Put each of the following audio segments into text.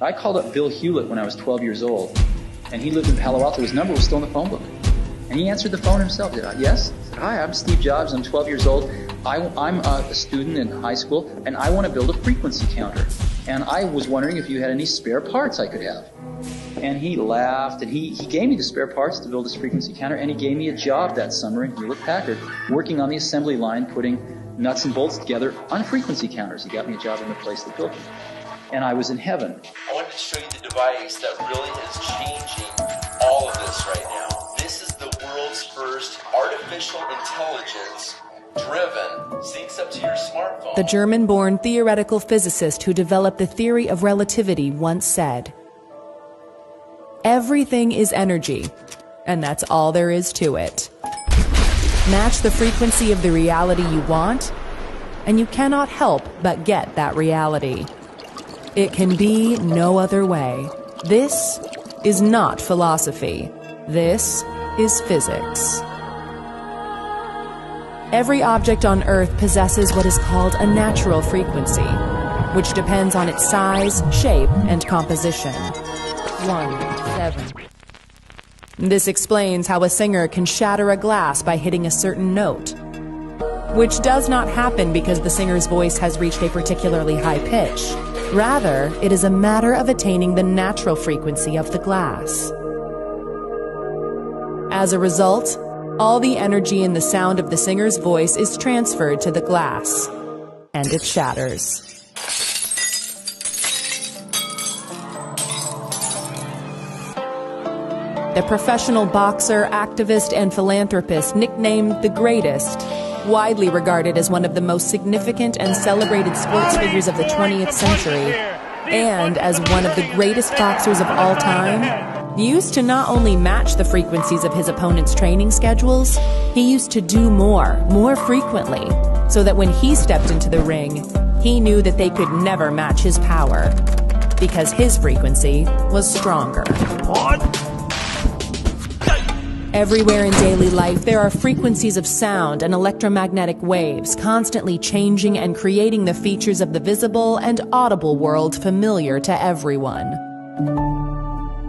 I called up Bill Hewlett when I was 12 years old, and he lived in Palo Alto. His number was still in the phone book. And he answered the phone himself. He said, yes? He said, hi, I'm Steve Jobs. I'm 12 years old. I'm a student in high school, and I want to build a frequency counter. And I was wondering if you had any spare parts I could have. And he laughed, and he gave me the spare parts to build this frequency counter, and he gave me a job that summer in Hewlett-Packard, working on the assembly line, putting nuts and bolts together on frequency counters. He got me a job in the place that built them. And I was in heaven. I wanted to show you the device that really is changing all of this right now. This is the world's first artificial intelligence driven, syncs up to your smartphone. The German-born theoretical physicist who developed the theory of relativity once said, "Everything is energy, and that's all there is to it. Match the frequency of the reality you want, and you cannot help but get that reality. It can be no other way. This is not philosophy. This is physics." Every object on Earth possesses what is called a natural frequency, which depends on its size, shape, and composition. 1-7. This explains how a singer can shatter a glass by hitting a certain note, which does not happen because the singer's voice has reached a particularly high pitch. Rather, it is a matter of attaining the natural frequency of the glass. As a result, all the energy in the sound of the singer's voice is transferred to the glass, and it shatters. The professional boxer, activist, and philanthropist nicknamed the Greatest, widely regarded as one of the most significant and celebrated sports figures of the 20th century, and as one of the greatest boxers of all time, used to not only match the frequencies of his opponent's training schedules, he used to do more frequently, so that when he stepped into the ring, he knew that they could never match his power, because his frequency was stronger. Everywhere in daily life, there are frequencies of sound and electromagnetic waves constantly changing and creating the features of the visible and audible world familiar to everyone.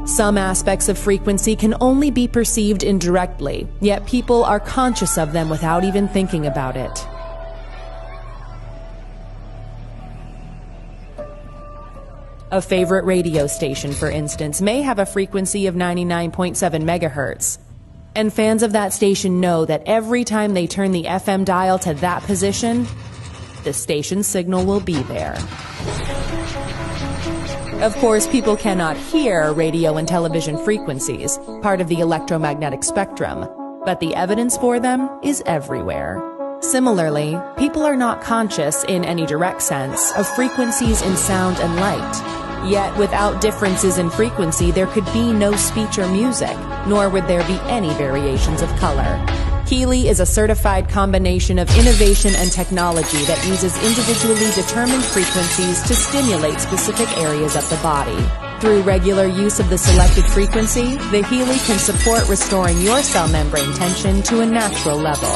Some aspects of frequency can only be perceived indirectly, yet people are conscious of them without even thinking about it. A favorite radio station, for instance, may have a frequency of 99.7 megahertz. And fans of that station know that every time they turn the FM dial to that position, the station's signal will be there. Of course, people cannot hear radio and television frequencies, part of the electromagnetic spectrum, but the evidence for them is everywhere. Similarly, people are not conscious, in any direct sense, of frequencies in sound and light. Yet, without differences in frequency, there could be no speech or music, nor would there be any variations of color. Healy is a certified combination of innovation and technology that uses individually determined frequencies to stimulate specific areas of the body. Through regular use of the selected frequency, the Healy can support restoring your cell membrane tension to a natural level.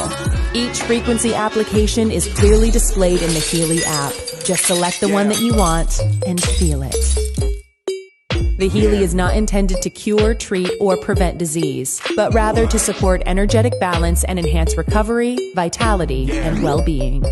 Each frequency application is clearly displayed in the Healy app. Just select the one that you want and feel it. The Healy is not intended to cure, treat, or prevent disease, but rather to support energetic balance and enhance recovery, vitality, and well-being.